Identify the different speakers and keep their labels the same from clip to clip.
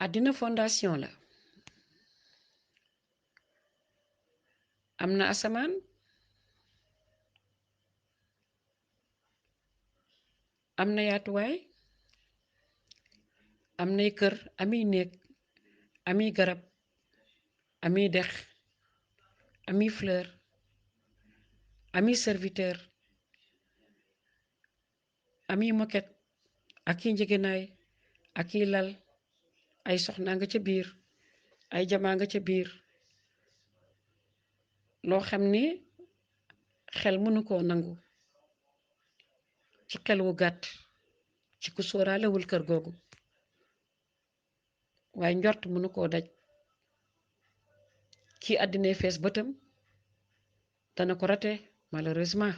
Speaker 1: àddina fondation la am na asamaan am na yaatuwaay am nay kër ami néeg ami garab ami dex ami fleur ami serviteur ami moquette ak i njëgënaay ak i lal ay soxna nga ca biir ay jamaa nga ca biir loo xam ni xel mënu koo nangu ci xel wu gàtt ci ku sóoraalewul kër googu waaye njort mënu koo daj kii àddinay fees bëtam dana ko rate malheureusement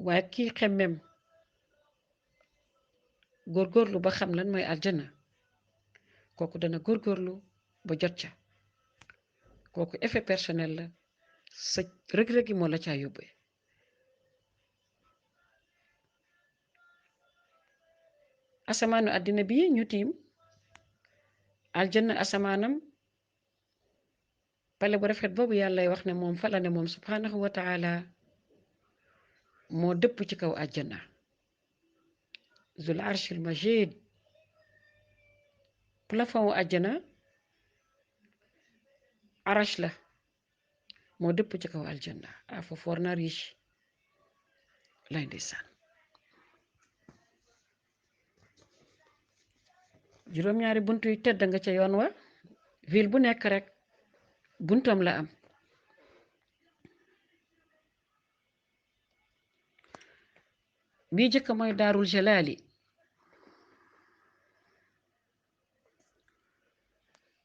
Speaker 1: waaye kii xemmem góorgóorlu ba xam lan mooy aljana kooku dana góorgóorlu ba jot ca kooku effet personnel la sa rëg-rëg yi moo la caa yóbbe asamaanu àddina bi ñu tiim aljanna asamaanam pale bu rafet boobu yàllay wax ne moom fala ne moom subhanahu wa taala moo dëpp ci kaw àjjana zul arshil majid plafond wu àjjana arash la moo dëpp ci kaw aljanna a fo for na riche lay ndeysaan juróom-ñaari buntu yu tedd nga ca yoon wa ville bu nekk rek buntam la am bii jëkk mooy daarul jalaali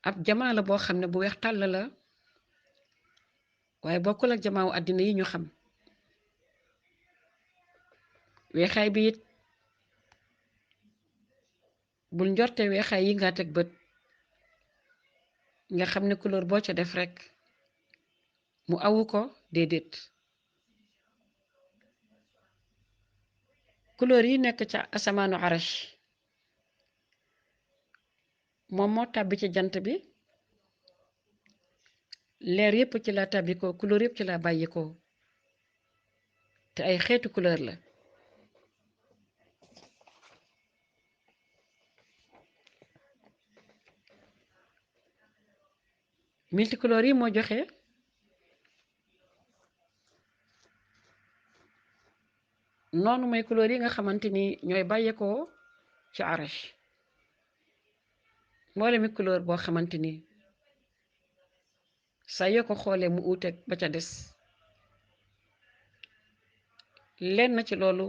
Speaker 1: ab jamaa la boo xam ne bu weex tàll la waaye bokkul ak jamaawu àddina yi ñu xam weexaay bi it bul njorte weexaay yi nga teg bët nga xam ne couleur boo ca def rek mu awu ko déedéet couleur yi nekk ca asamaanu arash moom moo tàbbi ci jant bi leer yépp ci la tàbbi ko couleur yépp ci la bàyyi ko te ay xeetu couleur la multicouleur yi moo joxe noonu mooy couleur yi nga xamante ni ñooy bàyyeekoo ci arash mboolemi couleur boo xamante ni saa yoo ko xoolee mu uuteeg ba ca des lenn ci loolu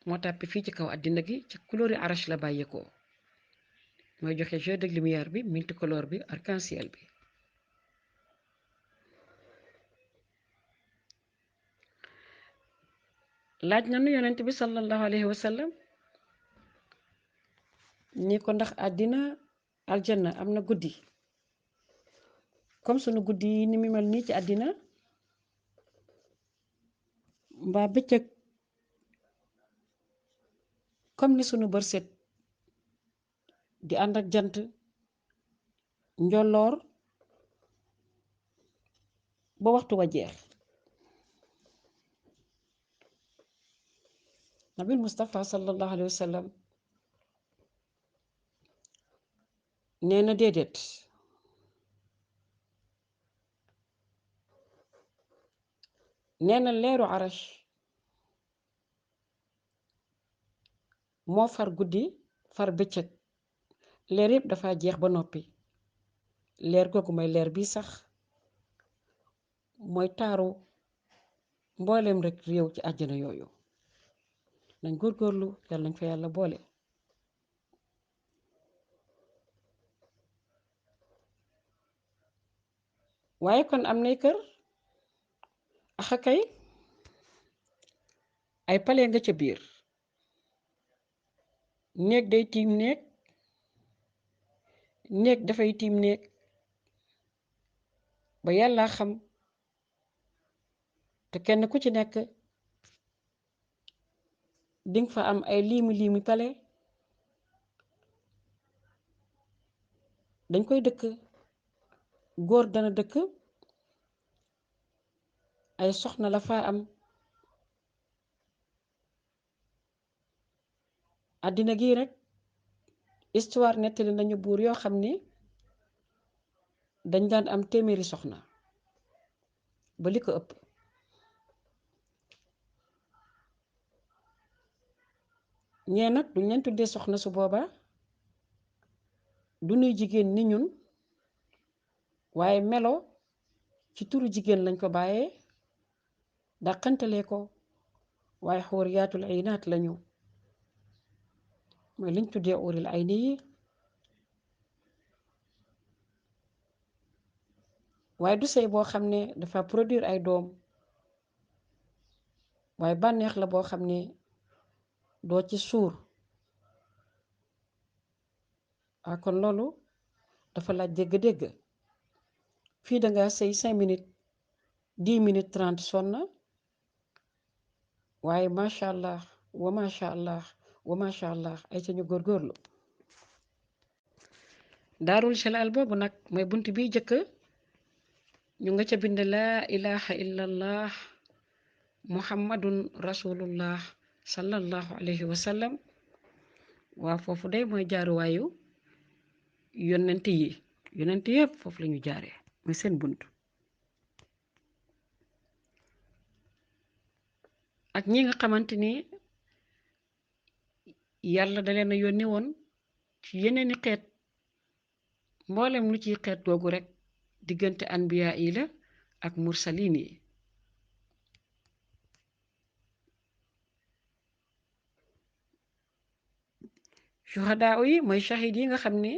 Speaker 1: moo tàppi fii ci kaw àddina gi ci couleur yi arash la bàyyeekoo mooy joxe jeu de lumière bi multicolore bi arc-en-ciel bi laaj nañu yonent bi sallallahu alayhi wa sallam ni ko ndax àddina aljanna am na guddi comme sunu guddi yi ni mu mel nii ci àddina mbaa bëccëg comme ni sunu bërset di ànd ak jant njolloor ba waxtu wa jeex nabil Mustafa sallallahu alayhi wa sallam nee na déedéet nee na leeru arash moo far guddi far bëccëg leer yépp dafa jeex ba noppi leer googu mooy leer bi sax mooy taaru mbooleem rek réew ci àjjana yooyu nañ góorgóorlu yàlla nañ fa yàlla boole waaye kon am nay kër axa kay ay pale nga ca biir néeg day tiim néeg néeg dafay tiim néeg ba yàlla xam te kenn ku ci nekk dinga fa am ay liimi liimi pale dañ koy dëkk. Góor dana dëkk ay soxna la fa am. àddina gii rek histoire nettali nañu buur yoo xam ni dañ daan am téeméeri soxna ba li ko ëpp. ñee nag duñ leen tuddee soxna su booba du ñuy jigéen ni ñun, waaye melo ci turu jigéen lañ ko bàyyee dàqantalee ko, waaye xóoriyaatul ay naat lañu, mooy liñ tuddee uril ay ni yi. waaye du sëy boo xam ne dafa produire ay doom, waaye bànneex la boo xam ne doo ci suur. kon loolu dafa laaj dégg-dégg. fii danga sëy 5 minutes 10 minutes 30 sonna, waaye macha allah wa macha allah wa macha allah ay ca ñu góorgóorlu. daarul jalaal boobu nag mooy bunt bi jëkk ñu nga ca bind laa ilaha illallah muhammadun rasulullah sallallahu alayhi wa sallam. waa foofu day mooy jaaruwaayu yonent yi. yonent yëpp foofu la ñu jaaree mooy seen bunt. ak ñi nga xamante ni yàlla da leen a yónni woon ci yeneeni xeet, mboolem lu ciy xeet googu rek diggante anbiya yi la ak mursalin yi. shuhadaa yi mooy shahid yi nga xam ni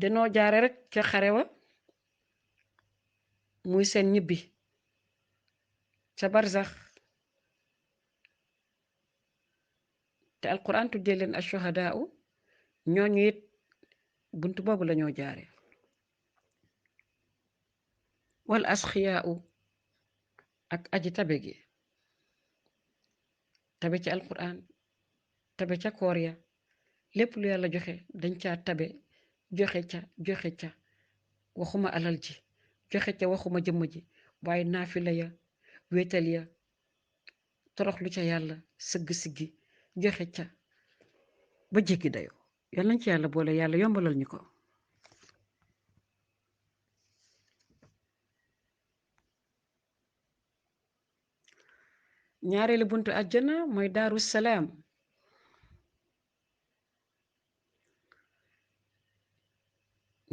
Speaker 1: danoo jaare rek ca xare wa muy seen ñibbi ca barzax, te alquran tuddee leen ak shuhadaa ñooñu it bunt boobu lañoo jaare. wal asxiyaa ak aji tabe gi, tabe ci alquran, tabe ca koor ya, lépp lu yàlla joxe dañ caa tabe, joxe ca waxuma alal ji, joxe ca waxuma jëmm ji, waaye naafila ya, wéetal ya, toroxlu ca yàlla, sëgg siggi joxe ca ba jéggi dayo. yàlla nañ ci yàlla boole, yàlla yombalal ñu ko. ñaareelu buntu àjjana mooy daaru salaam.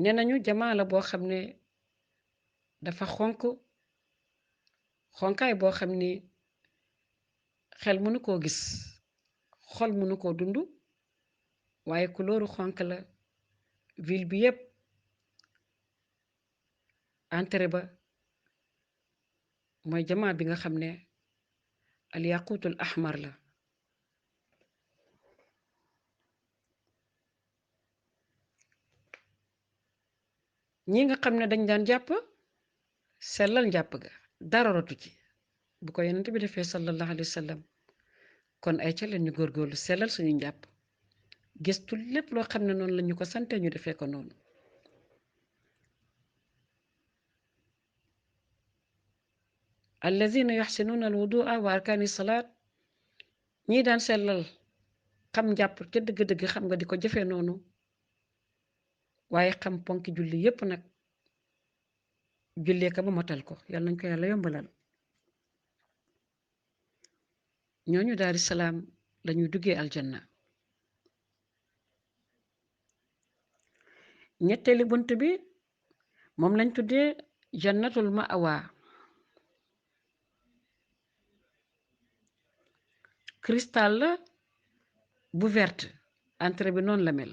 Speaker 1: nee nañu jamaa la boo xam ne dafa xonkaay boo xam ni xel mënu koo gis, xol mënu koo dund, waaye kulóoru xonk la. ville bi yépp entrée ba mooy jamaa bi nga xam ne al yaquutul ahmar la. ñi nga xam ne dañ daan jàpp sellal njàpp ga dara rotu ci bu ko yonent bi defee sallallahu alayhi wa sallam. kon ay ca leen ñu góorgóorlu sellal suñu njàpp, gëstu lépp loo xam ne noonu la ñu ko sante ñu defee ko noonu. allazina yuxsinuuna alwudua wa arkaani salaat, ñii daan sellal xam njàpp ca dëgg-dëgg xam nga di ko jëfee noonu, waaye xam ponki julli yépp nag jullee ka ba matal ko. yàlla nañ ko yàlla yombalal. ñooñu daari salaam lañuy duggee aljanna. ñetteeli bunt bi moom lañ tuddee jannatul ma'wa. cristal la bu verte, entrée bi noonu la mel.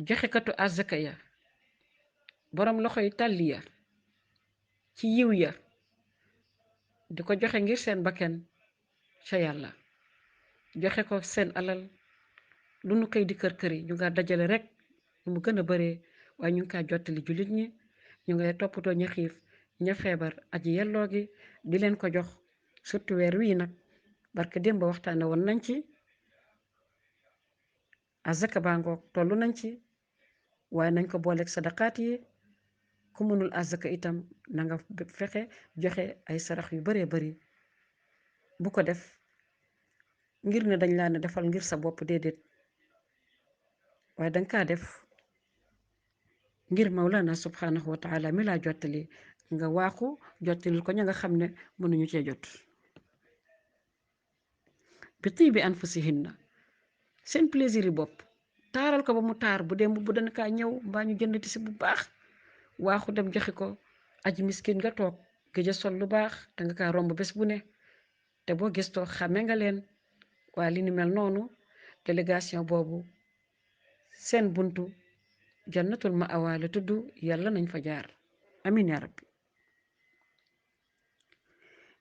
Speaker 1: joxekatu azaka ya, boroom loxo yi tàlli ya ci yiw ya di ko joxe ngir seen bakken ca yàlla, joxe ko seen alal lu nu koy di kër yi ñu nga dajale rek lu mu gën a baree, waaye ñu ngi kaa jottali jullit ñi, ñu ngay toppatoo ña xiif ña feebar aji yelloo gi di leen ko jox. surtout weer wii nag barke démb waxtaane woon nañ ci azaka baa ngoog tollu nañ ci waaye nañ ko booleeg sadaqaat yi ku mënul azaka itam na nga fexe joxe ay sarax yu baree bari bu ko def ngir ne dañ laa ne defal ngir sa bopp déedéet waaye danga kaa def ngir Mawlana subhanahu wa taala mi laa jottali nga waaxu jottalil ko ña nga xam ne mënuñu cee jot bi tiibi anfusihinna seen plaisir yi bopp taaral ko ba mu taar bu dee bu dana kaa ñëw mbaa ñu jënd ci si bu baax waaxu dem joxe ko aji miskin nga toog gëj a sol lu baax te nga kaa romb bés bu ne te boo gëstoo xàmme nga leen waaye li ni mel noonu délégation boobu seen buntu jannatul ma'wa la tudd yàlla nañ fa jaar amin ya rabbi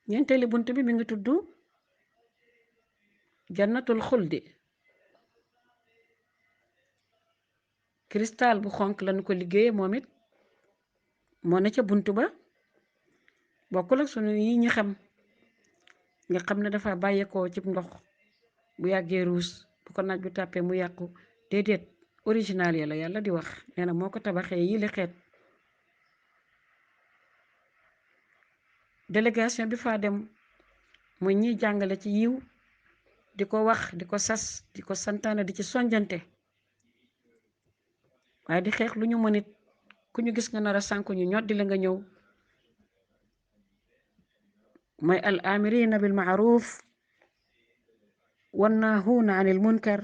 Speaker 1: ñeenteeli buntu bi mi ngi tudd jannatul xuldi cristal bu xonk lañu ko liggéeye moom it moo ne ca buntu ba bokkul ak sunu yi ñi xam nga xam ne dafa bàyyeekoo ci ndox bu yàggee ruus bu ko naaj bu tàppee mu yàqu déedéet original ya la yàlla di wax nee na moo ko tabaxee yi li xeet délégation bi faa dem mooy ñiy jàngale ci yiw di ko wax di ko sas di ko santaane di ci sonjante waaye di xeex lu ñu mënit ku ñu gis nga nar a sànku ñu ñoddi la nga ñëw mooy al amirina bil maaruf wannahuuna anil munkar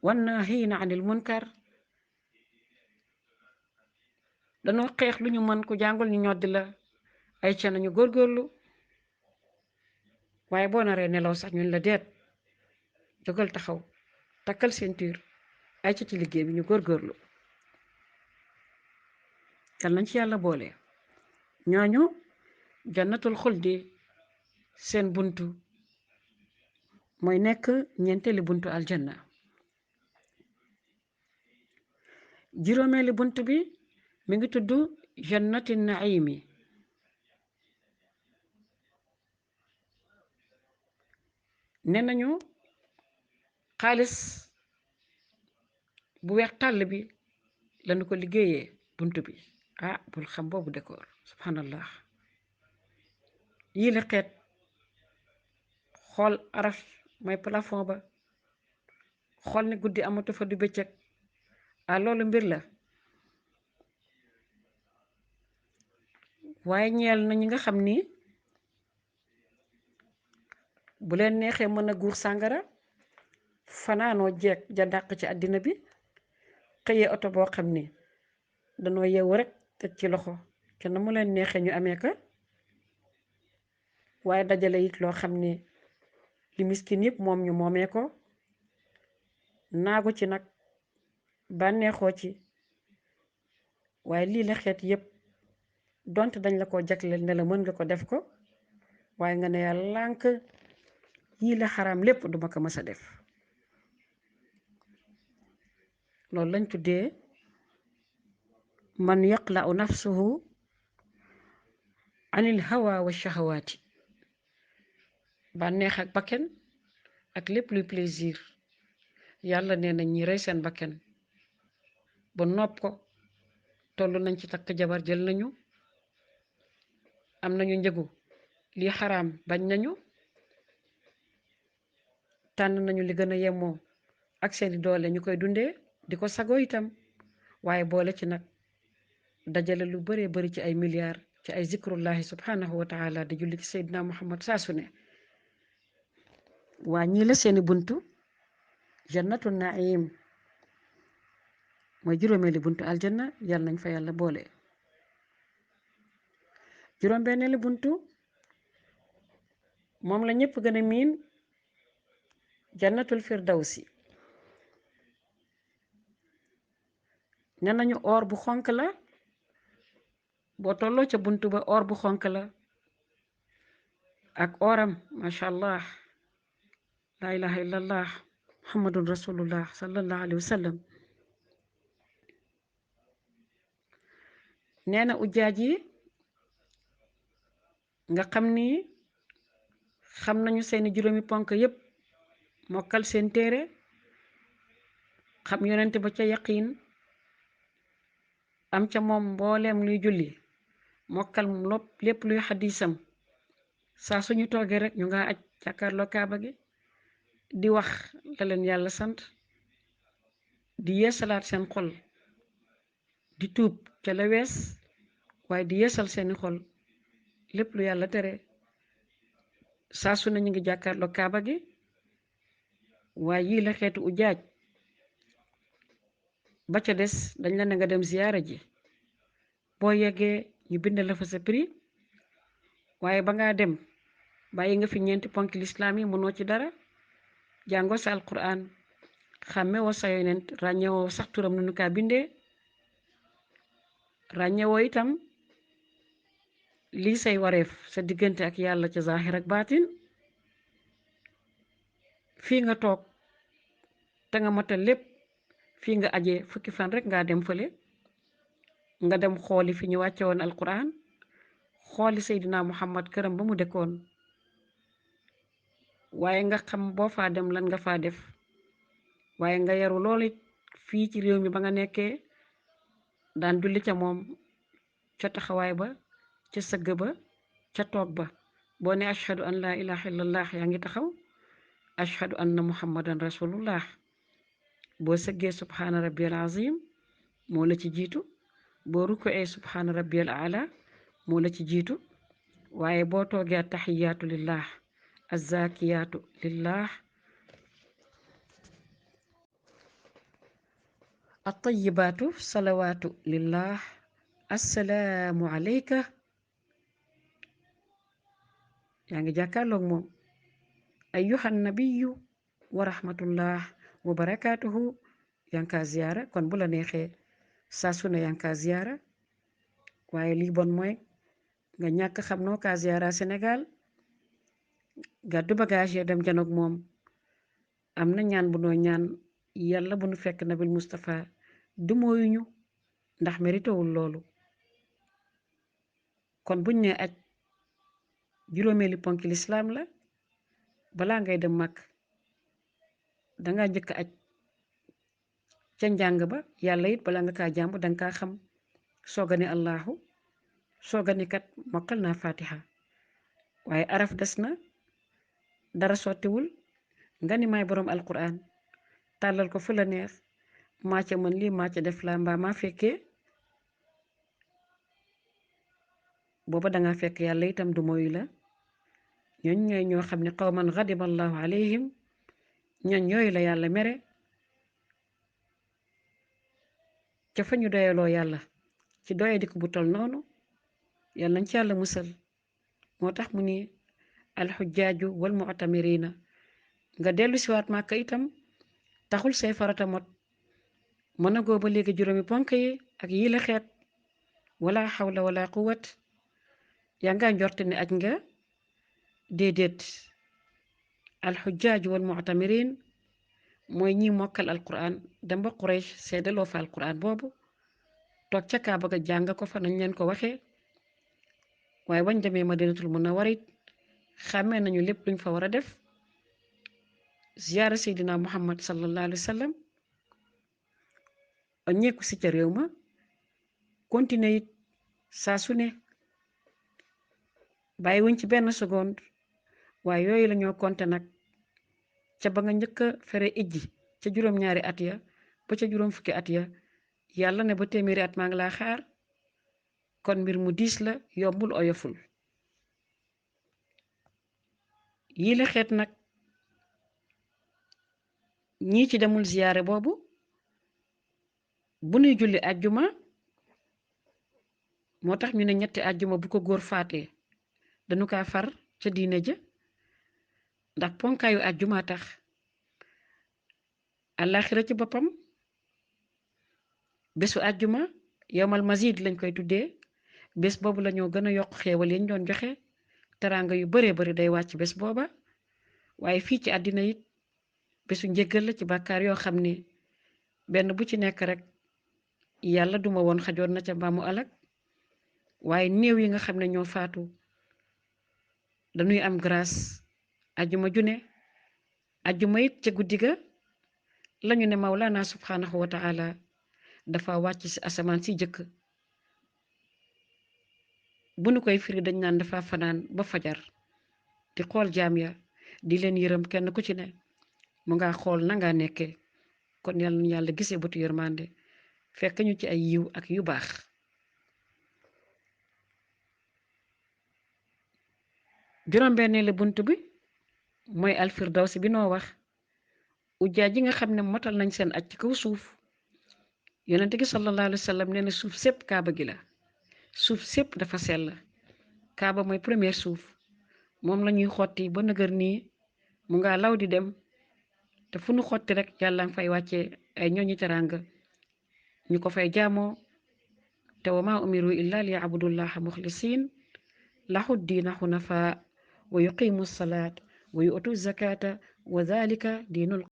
Speaker 1: wannahiina anil munkar dañoo xeex lu ñu mën ku jàngul ñu ñoddi la ay ca nañu góorgóorlu waaye boo naree nelaw sax ñun la deet jógal taxaw takkal ceinture ay ca ci liggéey bi ñu góorgóorlu yal nañ ci yàlla boole ñooñu jannatul xuldi seen buntu mooy nekk ñeenteeli buntu aljanna juróomeeli buntu bi mi ngi tudd jannati naimi ne nañu xaalis bu weex tàll bi lañu ko liggéeyee buntu bi bul xam boobu décor subhanallah yii la xeet xool araf mooy plafond ba xool ni guddi amatu fa du bëccëg loolu mbir la waaye ñeel na ñi nga xam ni bu leen neexee mën a guur sàngara fanaanoo jeeg ja dàq ci àddina bi xëyee oto boo xam ni danoo yeewu rek teg ci loxo kenn mu leen neexee ñu amee ka waaye dajale it loo xam ni li miskin yëpp moom ñu moomee ko naagu ci nag bànneexoo ci waaye lii la xeet yëpp donte dañ la ko jagleel ne la mën nga ko def ko waaye nga ne yàlla lànk yii la xaraam lépp duma ko mës a def loolu lañ tuddee man yaqla'u nafsuhu anil hawa wa shahawaati bànneex ak bakken ak lépp luy plaisir yàlla nee na ñi rey seen bakken ba nopp ko toll nañ ci takk jabar jël nañu am nañu njëgu lii xaraam bañ nañu tànn nañu li gën a yemoo ak seeni doole ñu koy dundee di ko sago itam waaye boole ci nag dajale lu baree bari ci ay milliards ci ay zikrullahi subhanahu wa taala di julli ci Seydina Muhammad saa su ne waa ñii la seeni buntu jannatu naim mooy juróomeeli buntu aljanna yàlla nañ fa yàlla boole juróom-benneeli buntu moom la ñëpp gën a miin jannatul firdawsi ne nañu or bu xonk la boo tolloo ca buntu ba or bu xonk la ak oram macha allah la ilaha illallah muhammadun rasulullah sallallahu alayhi wa sallam nee na ujaaj yi nga xam ni xam nañu seeni juróomi ponk yépp mokkal seen téere xam yonent ba ca yaqiin am ca moom mbooleem luy julli mokkal lépp luy xadisam saa suñu toogee rek ñu nga aj jàkkaarloo kaaba gi di wax la leen yàlla sant di yeesalaat seen xol di tuub ca la wees waaye di yeesal seeni xol lépp lu yàlla tere saa su ne ñu ngi jàkkaarloo kaaba gi waaye yii la xeetu ujaaj ba ca des dañ la ne nga dem ziyaara ji boo yeggee ñu bind la fa sa prix waaye ba ngaa dem bàyyi nga fi ñeenti ponk lislaam yi mënoo ci dara jàngoo sa alquran xàmmewoo sa yonent ràññewoo sax turam nu nu kaa bindee ràññewoo itam lii say wareef sa diggante ak yàlla ca zaahir ak baatin fii nga toog te nga matal lépp fii nga ajee fukki fan rek ngaa dem fële nga dem xooli fi ñu wàcce woon alquran xooli Seydina Muhammad këram ba mu dëkkoon waaye nga xam boo faa dem lan nga faa def waaye nga yaru loolu fii ci réew mi ba nga nekkee daan julli ca moom ca taxawaay ba ca sëgg ba ca toog ba boo ne ashhadu an laa ilaha illallah yaa ngi taxaw ashhadu anna muhammadan rasulullah boo sëggee subhaana rabbiyal azim moo la ci jiitu boo rukkoo subhaana rabbiyal ala moo la ci jiitu waaye boo toogee attahiyaatu lillah azzakiyaatu lillah attayibaatu salawaatu lillah assalaamu alayka yaa ngi jàkkaarloog moom ayyuhan nabiyyu wa rahmatullah wa barakaatuhu yaa ngi kaa ziyaara kon bu la neexee saa su ne yaa ngi kaa ziyaara waaye lii bon mooy nga ñàkk xam noo kaa ziyaara Sénégal gàddu bagage ya dem janoog moom am na ñaan bu noo ñaan yàlla bu nu fekk nabil Mustafa du mooyuñu ndax meritowul loolu kon buñ ne aj juróomeeli ponki lislaam la balaa ngay dem màkk danga njëkk aj ca njàng ba yàlla it balaa nga kaa jàmb danga kaa xam sooga ne allahu sooga ne kat mokkal naa fatiha waaye araf des na dara sottiwul nga ni may boroom alquran tàllal ko fu la neex maa ca mën lii maa ca def la mbaa maa fekkee booba danga fekk yàlla itam du moyu la ñooñ ñooy ñoo xam ne qawman ghadiba allahu alayhim ñooñ yooyu la yàlla mere ca fa ñu doyaloo yàlla ci doye dik bu tol noonu yàlla nañ ci yàlla musal moo tax mu ni alxujjaaju wal mu'tamirina nga dellu siwaat Màkka itam taxul say farata mot mën a goo ba léegi juróomi ponk yi ak yii la xeet wala xawla wala quwat yaa nga njorte ne aj nga déedéet alxujjaaju wal mu'tamirin mooy ñi mokkal alquran dem ba Quraysh seedaloo fa alquran boobu toog ca Kaaba ga jàng ko fa nañ leen ko waxee waaye bañ demee Madinatul Munawwara it xàmmee nañu lépp luñ fa war a def ziyaara Seydina Muhammad sallallahu alayhi wa sallam ñekku si ca réew ma continuer it saa su ne bàyyi wuñ ci benn seconde waaye yooyu la ñoo compter nag ca ba nga njëkk a fere ijji ca juróom-ñaari at ya ba ca juróom fukki at ya yàlla ne ba téeméeri at maa ngi laa xaar kon mbir mu diis la yombul oyoful yii la xeet nag ñii ci demul ziyaare boobu bu nuy julli àjjuma moo tax ñu ne ñetti àjjuma bu ko góor faatee dañu kaa far ca diine ja ndax ponkaayu àjjuma tax àllaaxira ci boppam bésu àjjuma yowmal mazid lañ koy tuddee bés boobu la ñoo gën a yokk xéewal yañ doon joxe teraanga yu baree bari day wàcc bés booba waaye fii ci àddina it bésu njéggal la ci bàkkaar yoo xam ne benn bu ci nekk rek yàlla duma woon xajoon na ca mbaamu alag waaye néew yi nga xam ne ñoo faatu dañuy am grâce ajjuma june ajjuma it ca guddi ga lañu ne Mawlana subhanahu wa ta'ala dafa wàcc ci asamaan si jëkk bu nu koy firi dañ naan dafa fanaan ba fajar di xool jaam ya di leen yërëm kenn ku ci ne mu nga xool na nga nekkee kon yàlla nu yàlla gisee bëtu yërmande fekk ñu ci ay yiw ak yu baax juróom-benneelu bunt bi mooy alfirdawsi bi noo wax ujjaa ji nga xam ne motal nañ seen aj ci kaw suuf yonente gi sallallahu alayhi wa sallam nee na suuf sépp kaaba gi la suuf sépp dafa sell kaaba mooy première suuf moom la ñuy xotti ba nëgër nii mu nga law di dem te fu nu xotti rek yàlla nga fay wàccee ay ñooñi teranga ñu ko fay jaamoo te wa maa umiru illa li yabudullaha muxlisin lahu diina xunafa wa yuqimu salaat wa yu'tu zakata wa dhalika diinul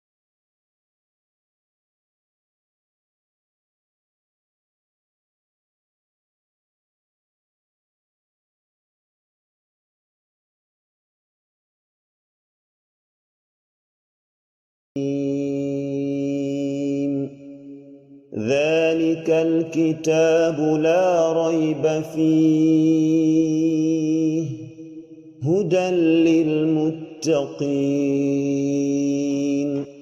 Speaker 2: ذلك الكتاب لا ريب فيه هدى للمتقين